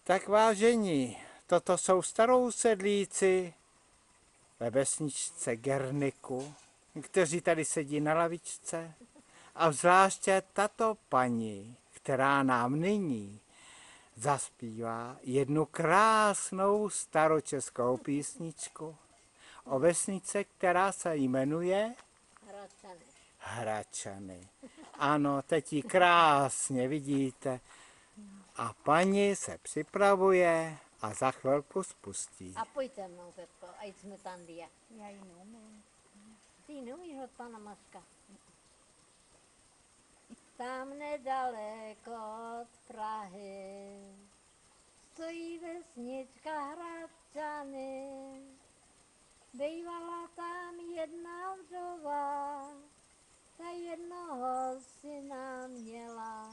Tak vážení, toto jsou starousedlíci ve vesničce Gerniku, kteří tady sedí na lavičce. A zvláště tato paní, která nám nyní zaspívá jednu krásnou staročeskou písničku o vesnice, která se jmenuje Hračany. Ano, teď ji krásně vidíte. A paní se připravuje a za chvilku spustí. A pojďte mnou, Pepko, ať jsme tam je. Já ji neumím. Ty neumíš od pana Maška. Tam nedaleko od Prahy stojí vesnička Hradčany. Bývala tam jedna vdova, ta jednoho syna měla.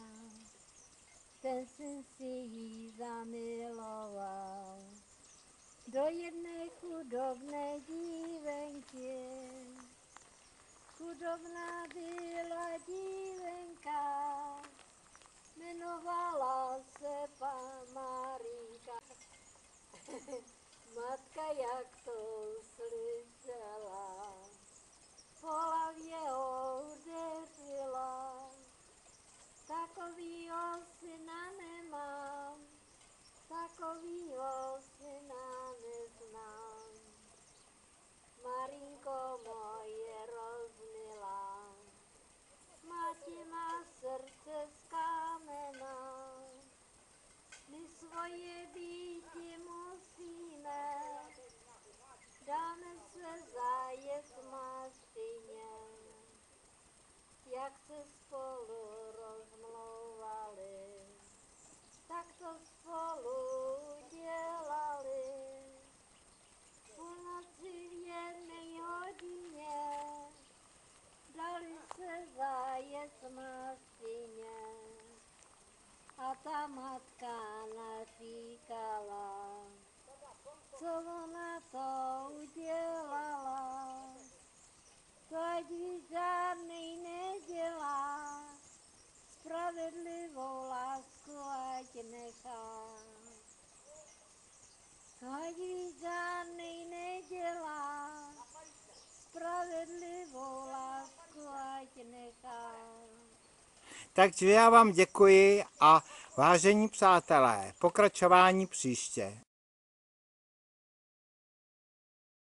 Ten syn si jí zamiloval do jedné chudobné dívenky. Chudobná byla dívenka, jmenovala se Marinka. Matka, jak to slyšela, po hlavě ho udeřila. Takovýho syna nemám, takovýho syna neznám. Marinko moje rozmilá, máti má srdce z kamena. My svoje býti musíme, dáme se zajet maštině. Jak se spolu rozmlouvali, tak to spolu dělali. Půlnoci v jedné hodině dali se zajet maštině. A ta matka naříkala, co ona to udělala. To ať víc žádnej nedělá, spravedlivou lásku ať nechá. To ať víc žádnej nedělá, spravedlivou lásku ať nechá. Takže já vám děkuji a vážení přátelé, pokračování příště.